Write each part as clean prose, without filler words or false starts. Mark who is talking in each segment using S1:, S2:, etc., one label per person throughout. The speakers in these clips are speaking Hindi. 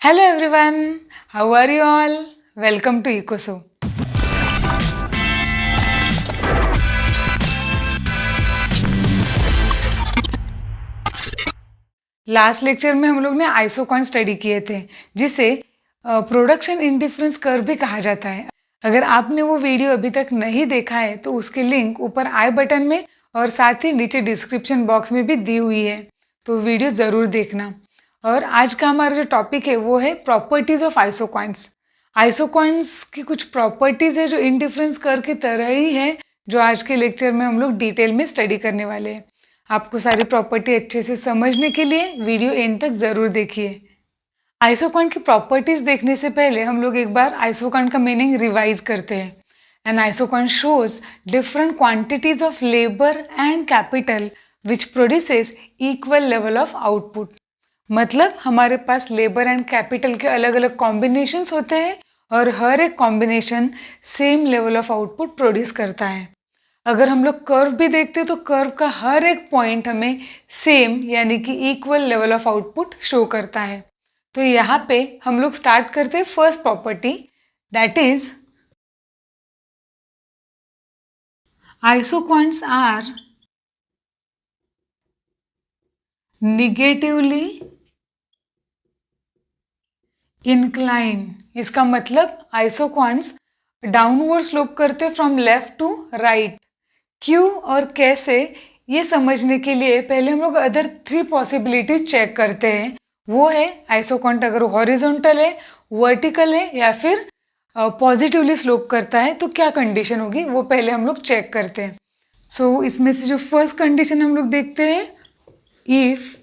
S1: Hello everyone, how are you all? Welcome to EcoSo. Last lecture में हम लोग ने आइसोकॉन स्टडी किए थे जिसे प्रोडक्शन इंडिफरेंस कर्व भी कहा जाता है। अगर आपने वो वीडियो अभी तक नहीं देखा है तो उसकी लिंक ऊपर आई बटन में और साथ ही नीचे डिस्क्रिप्शन बॉक्स में भी दी हुई है, तो वीडियो ज़रूर देखना। और आज का हमारा जो टॉपिक है वो है प्रॉपर्टीज़ ऑफ आइसोकॉन्स। आइसोकॉन्स की कुछ प्रॉपर्टीज़ है जो इंडिफरेंस कर्व की तरह ही है, जो आज के लेक्चर में हम लोग डिटेल में स्टडी करने वाले हैं। आपको सारी प्रॉपर्टी अच्छे से समझने के लिए वीडियो एंड तक ज़रूर देखिए। आइसोकॉन की प्रॉपर्टीज़ देखने से पहले हम लोग एक बार आइसोकॉन का मीनिंग रिवाइज करते हैं। An isoquant shows different quantities of labour and capital which produces equal level of output. मतलब हमारे पास लेबर एंड कैपिटल के अलग अलग कॉम्बिनेशंस होते हैं और हर एक combination same level of output produce करता है। अगर हम लोग कर्व भी देखते हैं तो कर्व का हर एक पॉइंट हमें सेम यानी कि equal level of output show करता है। तो यहाँ पे हम लोग स्टार्ट करते हैं first property, that is isoquants are negatively incline. इसका मतलब आइसोकॉन्स डाउनवर्ड स्लोप करते फ्रॉम लेफ्ट टू राइट। क्यों और कैसे, ये समझने के लिए पहले हम लोग अदर 3 पॉसिबिलिटीज चेक करते हैं। वो है आइसोकॉन्ट अगर हॉरिजॉन्टल है, वर्टिकल है या फिर पॉजिटिवली स्लोप करता है तो क्या कंडीशन होगी, वो पहले हम लोग चेक करते हैं। सो इसमें से जो फर्स्ट कंडीशन हम लोग देखते हैं, if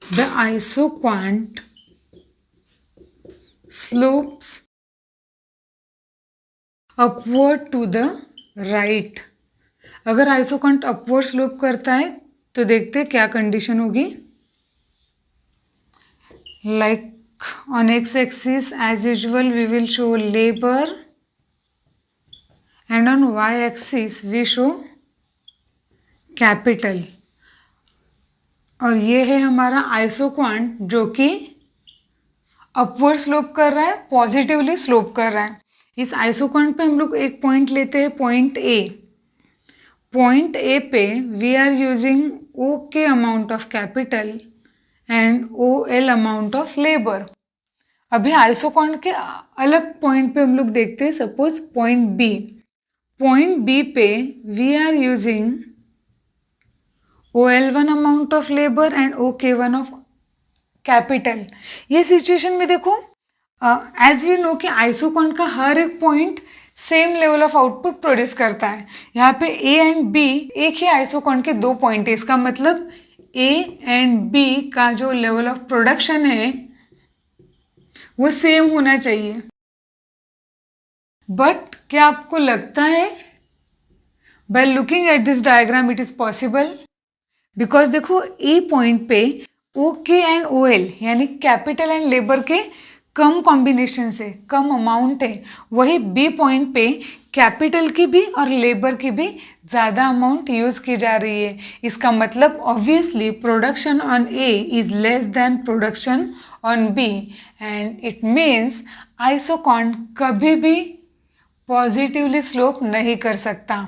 S1: the isoquant slopes upward to the right। अगर आइसोकॉन्ट अपवर्ड स्लोप करता है तो देखते हैं क्या कंडीशन होगी। Like on X axis as usual we will show labour and on Y axis we show capital. और ये है हमारा आइसोकॉन्ट जो कि अपवर्ड स्लोप कर रहा है, पॉजिटिवली स्लोप कर रहा है। इस आइसोकॉन्ट पे हम लोग एक पॉइंट लेते हैं, पॉइंट ए। पॉइंट ए पे we are using O K amount of capital and O L amount of labour. अभी आइसोकॉन्ट के अलग पॉइंट पे हम लोग देखते हैं, suppose point B. Point B पे we are using O L one amount of labour and O K one of capital. ये सिचुएशन में देखो, एज वी नो कि आइसोकॉन्ट का हर एक point same level of output produce करता है। यहाँ पे ए एंड बी एक ही आइसोकॉन्ट के 2 पॉइंट है। इसका मतलब ए एंड बी का जो लेवल ऑफ प्रोडक्शन है वो सेम होना चाहिए। बट क्या आपको लगता है by looking at this diagram it is possible? Because देखो ए पॉइंट पे ओ के एंड ओ एल यानी कैपिटल एंड लेबर के कम कॉम्बिनेशन से कम अमाउंट है, वही बी पॉइंट पे कैपिटल की भी और लेबर की भी ज़्यादा अमाउंट यूज़ की जा रही है। इसका मतलब obviously production on A is less than production on B and it means isoquant कभी भी पॉजिटिवली स्लोप नहीं कर सकता।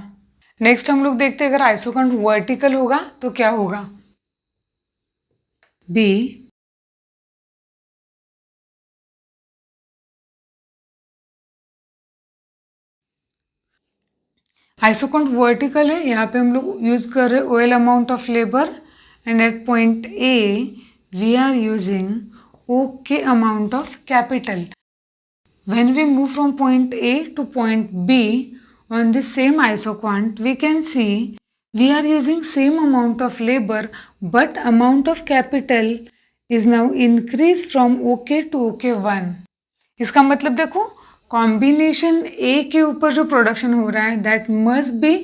S1: नेक्स्ट हम लोग देखते हैं अगर आइसोकॉन्ट वर्टिकल होगा तो क्या होगा। बी आइसोकॉन्ट वर्टिकल है, यहाँ पे हम लोग यूज कर रहे हैं O L amount of labour and at point A we are using O K amount of capital. When we move from point A to point B on this same isoquant we can see we are using same amount of labour but amount of capital is now increase from O K to O K 1। इसका मतलब देखो कॉम्बिनेशन ए के ऊपर जो प्रोडक्शन हो रहा है that must be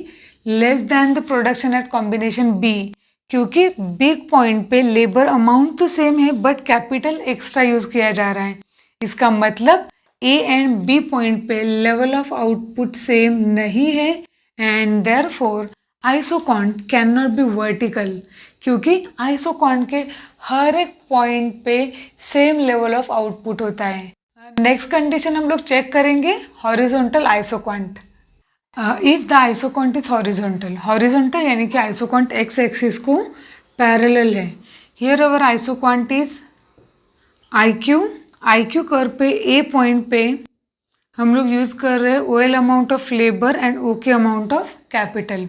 S1: less than the production at combination B, क्योंकि बिग पॉइंट पे लेबर अमाउंट तो सेम है बट कैपिटल एक्स्ट्रा यूज किया जा रहा है। इसका मतलब ए एंड बी पॉइंट पे लेवल ऑफ आउटपुट सेम नहीं है and therefore isoquant can not be vertical, क्योंकि आइसोकॉन्ट के हर एक पॉइंट पे सेम लेवल ऑफ आउटपुट होता है। नेक्स्ट कंडीशन हम लोग चेक करेंगे horizontal isoquant. If the isoquant is horizontal, horizontal यानी कि आइसोक्वांट एक्स एक्सिस को पैरेलल है। Here our isoquant is I Q curve पे ए पॉइंट पे हम लोग यूज़ कर रहे हैं O L amount of labour and O K amount of capital.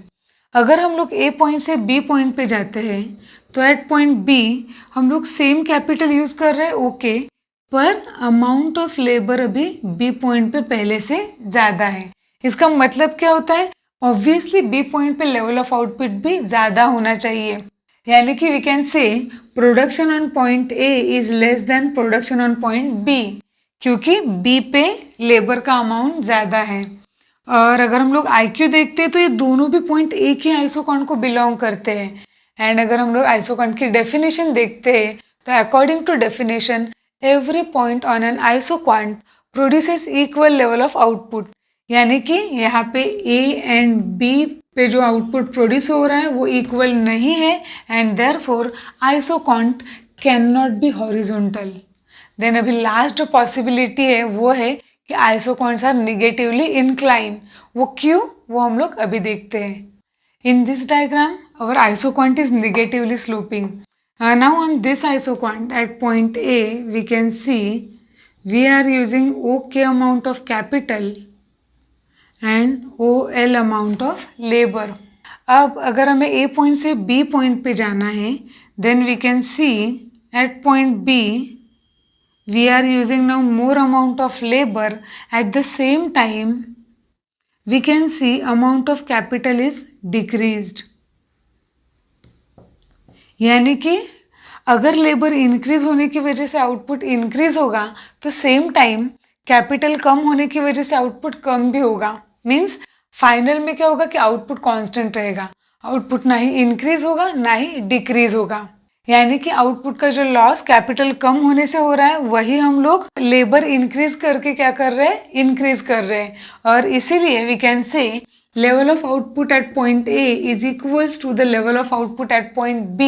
S1: अगर हम लोग ए पॉइंट से बी पॉइंट पे जाते हैं तो एट पॉइंट बी हम लोग सेम कैपिटल यूज़ कर रहे हैं ओके, पर अमाउंट ऑफ लेबर अभी बी पॉइंट पे पहले से ज़्यादा है। इसका मतलब क्या होता है? ऑब्वियसली बी पॉइंट पे लेवल ऑफ आउटपुट भी ज़्यादा होना चाहिए, यानी कि we can say production on point A is less than production on point B, क्योंकि बी पे लेबर का अमाउंट ज़्यादा है। और अगर हम लोग आई क्यू देखते हैं तो ये दोनों भी पॉइंट एक ही आइसोकॉन्ट को बिलोंग करते हैं। एंड अगर हम लोग आइसोकॉन्ट की डेफिनेशन देखते हैं तो according to definition every point on an isoquant produces equal level of output, यानी कि यहाँ पे ए एंड बी पे जो आउटपुट प्रोड्यूस हो रहा है वो इक्वल नहीं है and therefore isoquant can not be horizontal. Then अभी लास्ट जो पॉसिबिलिटी है वो है कि आइसोक्वांट्स आर निगेटिवली इंक्लाइन। वो क्यों, वो हम लोग अभी देखते हैं। In this diagram our isoquant is negatively sloping. Now on this isoquant at point A we can see we are using OK amount of capital and OL amount of labor. अब अगर हमें A point से B point पे जाना है then we can see at point B we are using now more amount of labor. At the same time we can see amount of capital is decreased. यानी कि अगर लेबर इंक्रीज होने की वजह से आउटपुट इंक्रीज होगा तो सेम टाइम कैपिटल कम होने की वजह से आउटपुट कम भी होगा। मीन्स फाइनल में क्या होगा कि आउटपुट कांस्टेंट रहेगा, आउटपुट ना ही इंक्रीज होगा ना ही डिक्रीज होगा। यानी कि आउटपुट का जो लॉस कैपिटल कम होने से हो रहा है वही हम लोग लेबर इंक्रीज करके क्या कर रहे हैं, इंक्रीज कर रहे हैं। और इसीलिए we can say level of output at point A is equals to the level of output at point B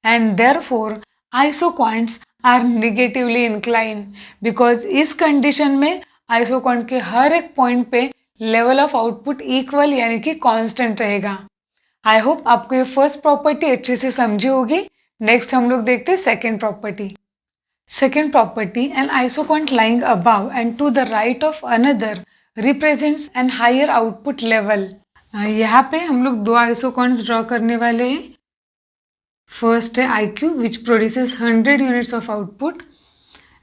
S1: and therefore isoquants are negatively inclined because इस कंडीशन में isoquant के हर एक पॉइंट पे level of output equal यानी कि constant रहेगा। आई होप आपको ये फर्स्ट प्रॉपर्टी अच्छे से समझी होगी। नेक्स्ट हम लोग देखते हैं second property. Second property, an isoquant lying above and to the right of another represents an higher output level. यहाँ पे हम लोग दो आइसोक्वांट्स ड्रॉ करने वाले हैं। फर्स्ट है I Q which produces 100 units of output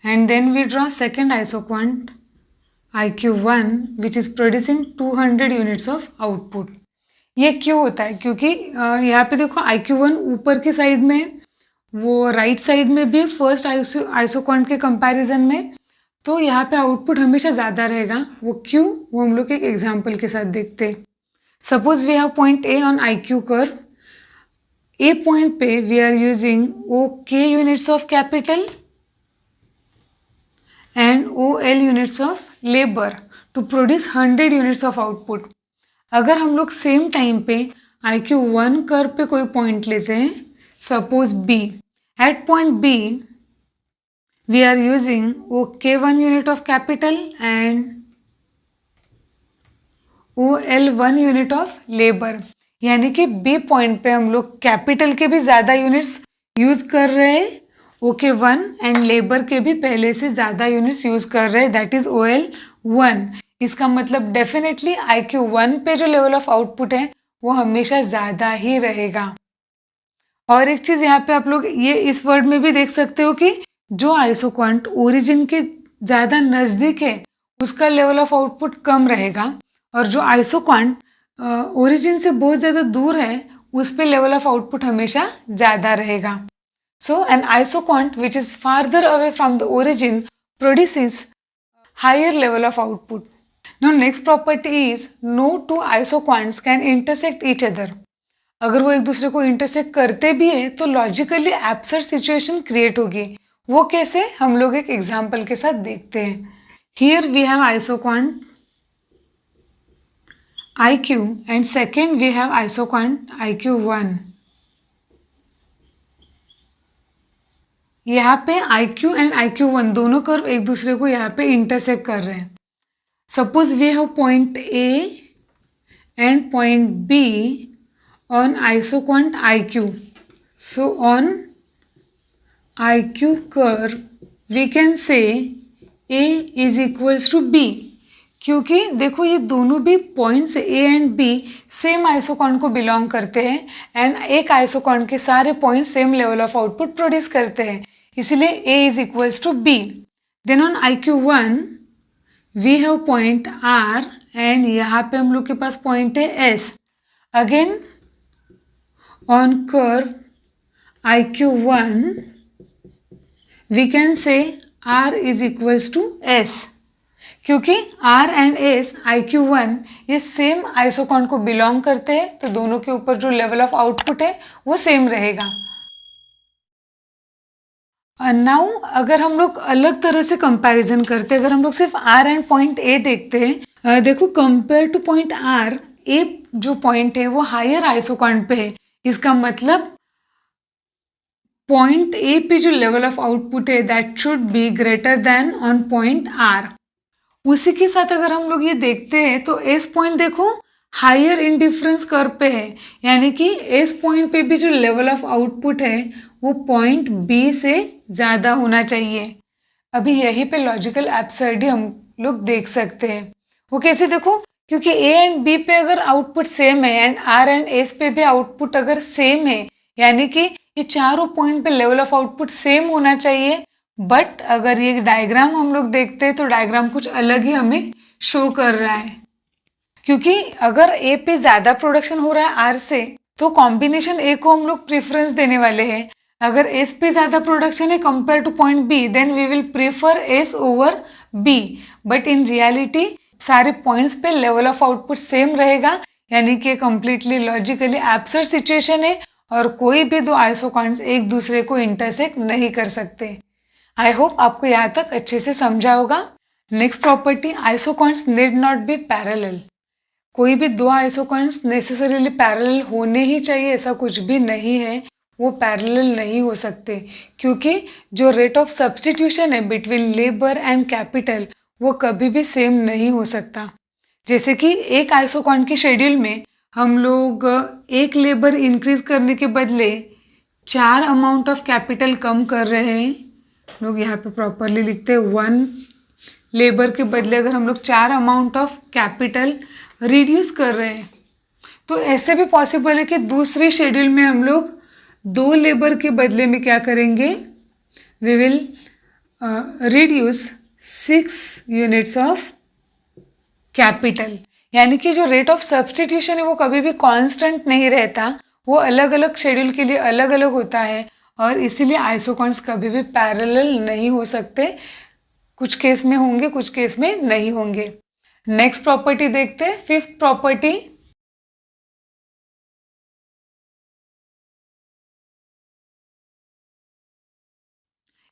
S1: and then we draw second isoquant I Q one which is producing 200 units of output. ये क्यों होता है? क्योंकि यहाँ पे देखो आई क्यू वन ऊपर की साइड में, वो राइट साइड में भी फर्स्ट आइसोक्वांट के कंपैरिजन में, तो यहाँ पे आउटपुट हमेशा ज़्यादा रहेगा। वो क्यों, वो हम लोग एक एग्जांपल के साथ देखते हैं। Suppose we have point A on I Q curve. A point पे we are using O K units of capital and O L units of labour to produce 100 units of output. अगर हम लोग सेम टाइम पे आई क्यू वन कर्व पे कोई पॉइंट लेते हैं, suppose B, at point B we are using OK1 unit of capital and OL1 unit of labor, यानी कि B पॉइंट पे हम लोग कैपिटल के भी ज़्यादा यूनिट्स यूज़ कर रहे हैं, OK1 एंड लेबर के भी पहले से ज़्यादा यूनिट्स यूज़ कर रहे हैं, दैट इज़ OL1। इसका मतलब डेफिनेटली IQ1 पे जो लेवल ऑफ आउटपुट है वो हमेशा ज़्यादा ही रहेगा। और एक चीज़ यहाँ पे आप लोग ये इस वर्ड में भी देख सकते हो कि जो आइसोक्वांट ओरिजिन के ज़्यादा नज़दीक है उसका लेवल ऑफ आउटपुट कम रहेगा, और जो आइसोक्वांट ओरिजिन से बहुत ज़्यादा दूर है उस पे लेवल ऑफ आउटपुट हमेशा ज़्यादा रहेगा। So an isoquant which is farther away from the origin produces higher level of output. Now next property is no two isoquants can intersect each other. अगर वो एक दूसरे को इंटरसेक्ट करते भी है तो लॉजिकली एब्सर्ड सिचुएशन क्रिएट होगी। वो कैसे, हम लोग एक एग्जाम्पल के साथ देखते हैं। Here we have isoquant I Q and second we have isoquant I Q one. यहाँ पे IQ एंड IQ1 दोनों कर्व एक दूसरे को यहाँ पे इंटरसेक्ट कर रहे हैं. Suppose we have point A and point B on isoquant IQ. So on IQ curve we can say A is equals to B. क्योंकि देखो ये दोनों भी points A and B same isoquant को बिलोंग करते हैं एंड एक आइसोकॉन के सारे points same level of output produce करते हैं, इसलिए A is equals to B. Then on IQ1 we have point R and यहाँ पे हम लोग के पास पॉइंट है S. Again on curve IQ1 we can say R is equals to S. क्योंकि R एंड S IQ1 ये सेम आइसोकॉन को बिलोंग करते हैं, तो दोनों के ऊपर जो लेवल ऑफ आउटपुट है वो सेम रहेगा. नाउ अगर हम लोग अलग तरह से कंपैरिजन करते हैं, अगर हम लोग सिर्फ R एंड पॉइंट A देखते हैं, देखो compare to point R, A जो पॉइंट है वो हायर आइसोकॉन पे है. इसका मतलब पॉइंट A पे जो लेवल ऑफ आउटपुट है that should be greater than on point R. उसी के साथ अगर हम लोग ये देखते हैं तो एस पॉइंट देखो हायर इंडिफरेंस कर्व पे है, यानी कि एस पॉइंट पे भी जो लेवल ऑफ आउटपुट है वो पॉइंट बी से ज़्यादा होना चाहिए. अभी यहीं पे लॉजिकल एब्सर्डिटी हम लोग देख सकते हैं. वो कैसे देखो, क्योंकि ए एंड बी पे अगर आउटपुट सेम है एंड आर एंड एस पे भी आउटपुट अगर सेम है, यानी कि ये चारों पॉइंट पे लेवल ऑफ आउटपुट सेम होना चाहिए. बट अगर ये डायग्राम हम लोग देखते हैं तो डायग्राम कुछ अलग ही हमें शो कर रहा है, क्योंकि अगर ए पे ज़्यादा प्रोडक्शन हो रहा है आर से तो कॉम्बिनेशन ए को हम लोग प्रेफरेंस देने वाले हैं. अगर एस पे ज़्यादा प्रोडक्शन है compare to point B then we will prefer A over B. But in reality सारे पॉइंट्स पे लेवल ऑफ आउटपुट सेम रहेगा, यानी कि कम्प्लीटली लॉजिकली एब्सर्ड सिचुएशन है और कोई भी दो आइसोकॉन्स एक दूसरे को इंटरसेक्ट नहीं कर सकते. आई होप आपको यहाँ तक अच्छे से समझा होगा. Next property, isoquants need not be parallel. कोई भी दो आइसोकॉन्स नेसेसरीली पैरेलल होने ही चाहिए ऐसा कुछ भी नहीं है, वो पैरेलल नहीं हो सकते, क्योंकि जो रेट ऑफ सब्स्टिट्यूशन है बिटवीन लेबर एंड कैपिटल वो कभी भी सेम नहीं हो सकता. जैसे कि एक आइसोकॉन की शेड्यूल में हम लोग एक लेबर इंक्रीज करने के बदले 4 अमाउंट ऑफ कैपिटल कम कर रहे हैं. लोग यहाँ पे प्रॉपरली लिखते हैं 1 लेबर के बदले अगर हम लोग 4 अमाउंट ऑफ कैपिटल रिड्यूस कर रहे हैं, तो ऐसे भी पॉसिबल है कि दूसरी शेड्यूल में हम लोग 2 लेबर के बदले में क्या करेंगे, we will reduce 6 units of capital. यानी कि जो रेट ऑफ सब्स्टिट्यूशन है वो कभी भी कांस्टेंट नहीं रहता, वो अलग अलग शेड्यूल के लिए अलग अलग होता है और इसीलिए आइसोकॉन्स कभी भी पैरेलल नहीं हो सकते. कुछ केस में होंगे, कुछ केस में नहीं होंगे. नेक्स्ट प्रॉपर्टी देखते हैं, fifth property.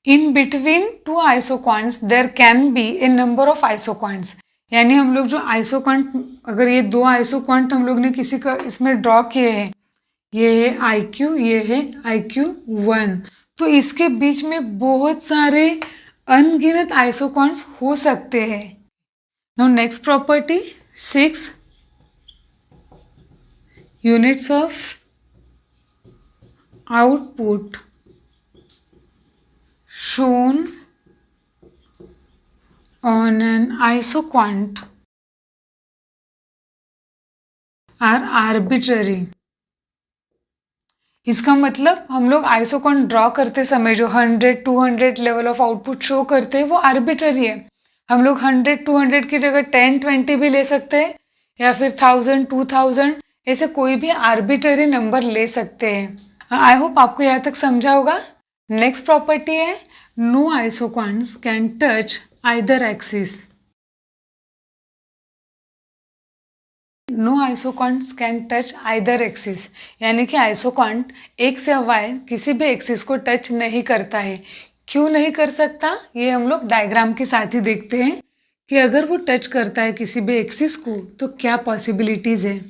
S1: In between two isoquants there can be a number of isoquants. यानी हम लोग जो आइसोकॉन्ट, अगर ये 2 आइसोकॉन्ट हम लोग ने किसी का इसमें ड्रॉ किए हैं, ये है IQ, ये है IQ1, तो इसके बीच में बहुत सारे अनगिनत आइसोकॉन्स हो सकते हैं. Now next property 6 units of output shown on an isoquant are arbitrary. इसका मतलब हम लोग आइसोकॉन ड्रॉ करते समय जो 100, 200 लेवल ऑफ आउटपुट शो करते हैं वो आर्बिट्ररी है. हम लोग 100, 200 की जगह 10, 20 भी ले सकते हैं या फिर 1000, 2000 ऐसे कोई भी आर्बिट्ररी नंबर ले सकते हैं. आई होप आपको यहाँ तक समझा होगा. नेक्स्ट प्रॉपर्टी है, no isoquants can touch either axis. No isoquants can touch either axis, यानी कि आइसोकॉन्ट एक्स या वाई किसी भी एक्सिस को टच नहीं करता है. क्यों नहीं कर सकता, ये हम लोग डायग्राम के साथ ही देखते हैं कि अगर वो टच करता है किसी भी एक्सिस को तो क्या पॉसिबिलिटीज़ है.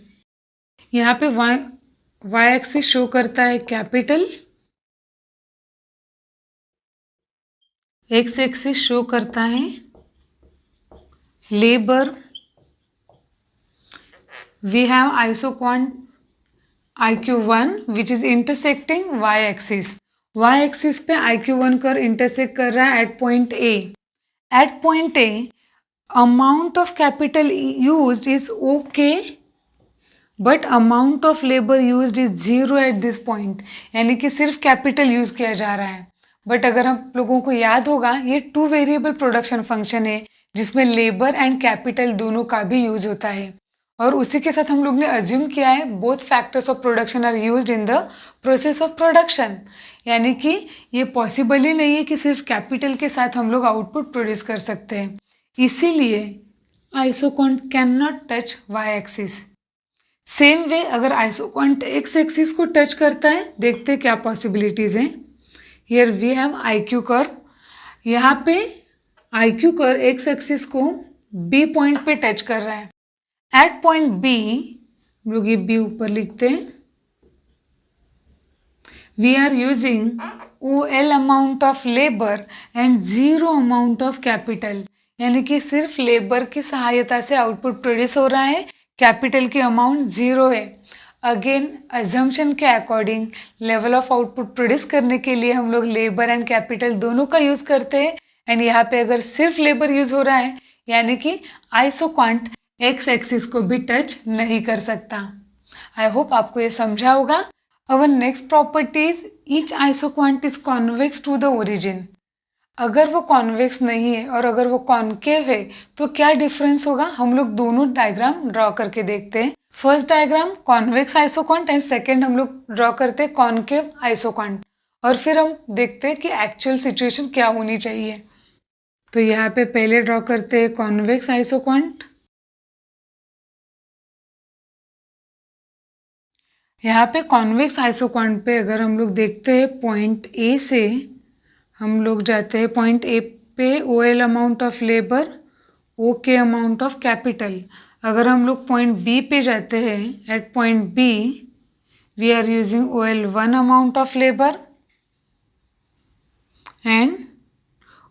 S1: यहाँ पे वाई एक्सिस शो करता है कैपिटल एक्स एक्सिस शो करता है labour, we have isoquant IQ1 which is intersecting y axis. y axis पे IQ1 कर इंटरसेक्ट कर रहा है at point A. At point A amount of capital used is okay but amount of labour used is zero at this point, यानी कि सिर्फ कैपिटल यूज किया जा रहा है। बट अगर हम लोगों को याद होगा ये टू वेरिएबल प्रोडक्शन फंक्शन है जिसमें लेबर एंड कैपिटल दोनों का भी यूज होता है, और उसी के साथ हम लोग ने अज्यूम किया है both factors of production are used in the process of production, यानी कि ये पॉसिबल ही नहीं है कि सिर्फ कैपिटल के साथ हम लोग आउटपुट प्रोड्यूस कर सकते हैं। इसीलिए isoquant can not touch y axis. Same way अगर आइसोक्वांट x एक्सिस को टच करता है, देखते क्या पॉसिबिलिटीज़ हैं। Here we have IQ curve, यहाँ पे IQ कर्व x एक्सिस को B पॉइंट पे टच कर रहा है। एट पॉइंट B, हम लोग ये B ऊपर लिखते हैं, we are using OL amount of labour and zero amount of capital, यानी कि सिर्फ लेबर की सहायता से आउटपुट प्रोड्यूस हो रहा है, कैपिटल की अमाउंट जीरो है। अगेन अजम्पशन के according level of output produce करने के लिए हम लोग लेबर एंड कैपिटल दोनों का यूज़ करते हैं, एंड यहाँ पे अगर सिर्फ लेबर यूज़ हो रहा है यानी कि आइसोक्वांट एक्स एक्सिस को भी टच नहीं कर सकता। आई होप आपको ये समझा होगा। Our next property is each isoquant is convex to the origin. अगर वो कॉन्वेक्स नहीं है और अगर वो कॉन्केव है तो क्या डिफरेंस होगा, हम लोग दोनों डायग्राम ड्रॉ करके देखते हैं। First diagram convex isoquant and second हम लोग ड्रॉ करते हैं कॉन्केव आइसोक्वांट, और फिर हम देखते हैं कि एक्चुअल सिचुएशन क्या होनी चाहिए। तो यहाँ पे पहले ड्रॉ करते हैं कॉन्वेक्स आइसोक्वांट। यहाँ पे कॉन्वेक्स आइसोक्वांट पे अगर हम लोग देखते हैं पॉइंट ए से हम लोग जाते हैं पॉइंट ए पे OL amount of labour, OK amount of capital. अगर हम लोग पॉइंट बी पे जाते हैं at point B we are using OL1 amount of labour and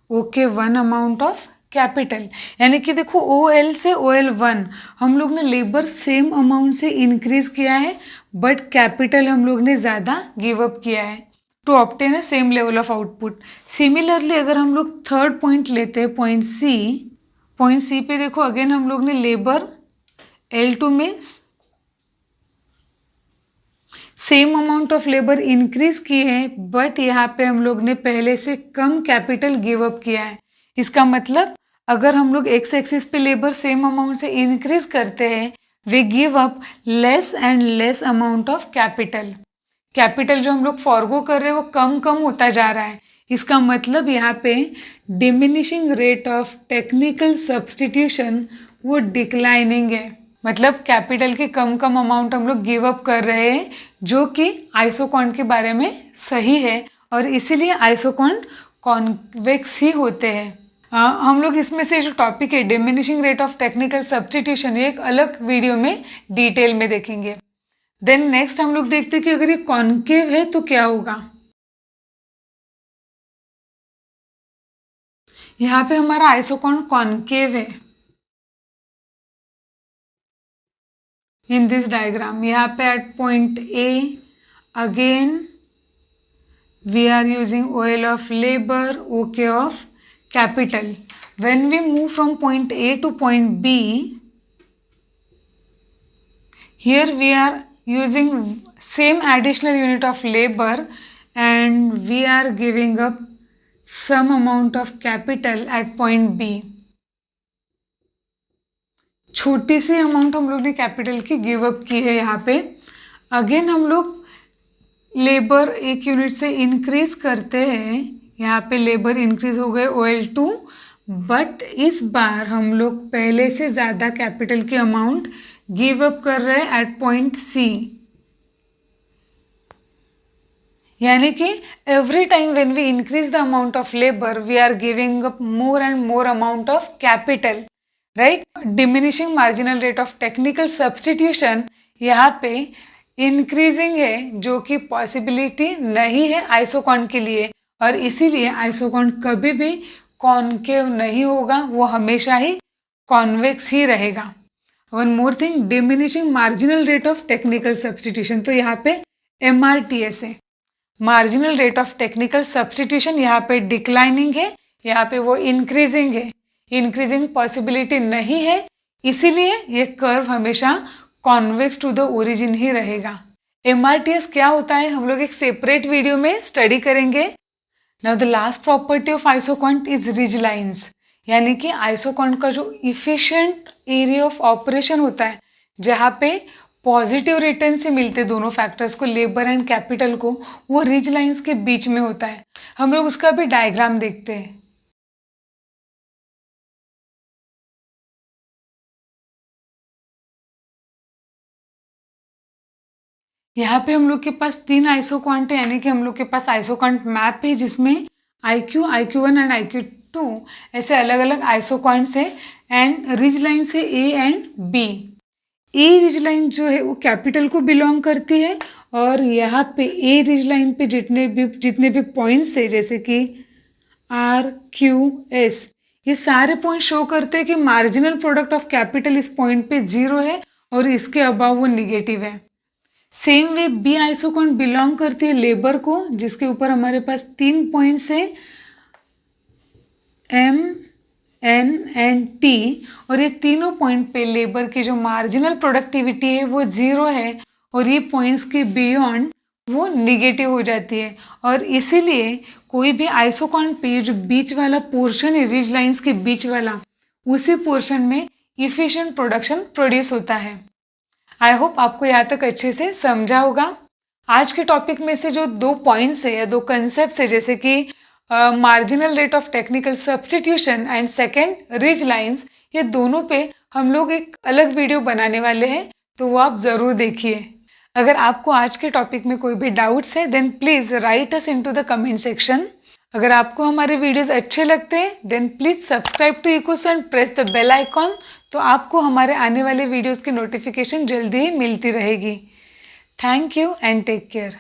S1: OK1 amount of capital, यानी कि देखो OL से OL1 हम लोग ने लेबर सेम अमाउंट से इंक्रीज किया है बट कैपिटल हम लोग ने ज़्यादा गिव अप किया है to obtain a same level of output. Similarly अगर हम लोग थर्ड पॉइंट लेते हैं पॉइंट सी पे देखो अगेन हम लोग ने लेबर L2 में same amount of labour increase की है बट यहाँ पे हम लोग ने पहले से कम कैपिटल गिव अप किया है। इसका मतलब अगर हम लोग एक्स एक्सिस पे लेबर सेम अमाउंट से इंक्रीज करते हैं we give up less and less amount of capital. Capital जो हम लोग फॉरगो कर रहे हैं वो कम कम होता जा रहा है। इसका मतलब यहाँ पे diminishing rate of technical substitution वो डिक्लाइनिंग है, मतलब कैपिटल की कम कम अमाउंट हम लोग गिव अप कर रहे हैं जो कि आइसोक्वांट के बारे में सही है, और इसीलिए आइसोक्वांट कॉन्वेक्स ही होते हैं। हम लोग इसमें से जो टॉपिक है diminishing rate of technical substitution ये एक अलग वीडियो में डिटेल में देखेंगे। देन नेक्स्ट हम लोग देखते हैं कि अगर ये कॉन्केव है तो क्या होगा। यहाँ पे हमारा आइसोक्वांट कॉन्केव है इन दिस डायग्राम। यहाँ पे at point A again we are using OL of labor, OK of capital. When we move from point A to point B, here we are using same additional unit of labor and we are giving up some amount of capital at point B. छोटी सी अमाउंट हम लोग ने कैपिटल की गिव अप की है यहाँ पे। अगेन हम लोग लेबर एक यूनिट से इंक्रीज करते हैं, यहाँ पे लेबर इंक्रीज हो गए OL2 बट इस बार हम लोग पहले से ज़्यादा कैपिटल की अमाउंट गिव अप कर रहे हैं एट पॉइंट C, यानी कि every time when we increase the amount of labour we are giving up more and more amount of capital, right. Diminishing marginal rate of technical substitution यहाँ पे इंक्रीजिंग है जो कि पॉसिबिलिटी नहीं है आइसोक्वांट के लिए, और इसीलिए आइसोकॉन कभी भी कॉनकेव नहीं होगा, वो हमेशा ही कॉन्वेक्स ही रहेगा। One more thing, diminishing marginal rate of technical substitution, तो यहाँ पे MRTS है, marginal rate of technical substitution यहाँ पे डिक्लाइनिंग है, यहाँ पे वो इंक्रीजिंग है, इंक्रीजिंग पॉसिबिलिटी नहीं है, इसीलिए ये कर्व हमेशा कॉन्वेक्स टू द ओरिजिन ही रहेगा। MRTS क्या होता है हम लोग एक सेपरेट वीडियो में स्टडी करेंगे। Now the last property of isoquant is ridge lines, यानी कि आइसोकॉन्ट का जो इफिशिएंट एरिया ऑफ ऑपरेशन होता है, जहाँ पे पॉजिटिव रिटर्न से मिलते दोनों फैक्टर्स को, लेबर एंड कैपिटल को, वो रिज लाइंस के बीच में होता है। हम लोग उसका भी डायग्राम देखते हैं। यहाँ पे हम लोग के पास 3 आइसोकॉन्ट है, यानी कि हम लोग के पास आइसोकॉन्ट मैप है जिसमें IQ, IQ1 एंड IQ2 ऐसे अलग अलग आइसोकॉन्ट्स है, एंड रिज लाइन से A and B। A ridge line जो है वो कैपिटल को बिलोंग करती है, और यहाँ पे ए रिज लाइन पे जितने भी पॉइंट्स है, जैसे कि RQS, ये सारे पॉइंट शो करते हैं कि मार्जिनल प्रोडक्ट ऑफ कैपिटल इस पॉइंट पे 0 है और इसके अबाव वो निगेटिव है। Same way B isoquant belong करती है लेबर को, जिसके ऊपर हमारे पास 3 पॉइंट्स है, M, N एंड T, और ये तीनों पॉइंट पे लेबर की जो मार्जिनल प्रोडक्टिविटी है वो 0 है, और ये पॉइंट्स के बियॉन्ड वो निगेटिव हो जाती है। और इसीलिए कोई भी आइसोकॉन्ट पे जो बीच वाला पोर्शन है, रिज लाइंस के बीच वाला, उसी पोर्शन में इफिशिएंट प्रोडक्शन प्रोड्यूस होता है। आई होप आपको यहाँ तक अच्छे से समझा होगा। आज के टॉपिक में से जो 2 पॉइंट्स है या 2 कंसेप्ट है, जैसे कि marginal rate of technical substitution and second ridge lines, ये दोनों पे हम लोग एक अलग वीडियो बनाने वाले हैं, तो वो आप ज़रूर देखिए। अगर आपको आज के टॉपिक में कोई भी डाउट्स है, then please write us into the comment section. अगर आपको हमारे वीडियोस अच्छे लगते हैं, then please subscribe to Ecos and press the bell icon, तो आपको हमारे आने वाले वीडियोस की नोटिफिकेशन जल्दी ही मिलती रहेगी। Thank you and take care.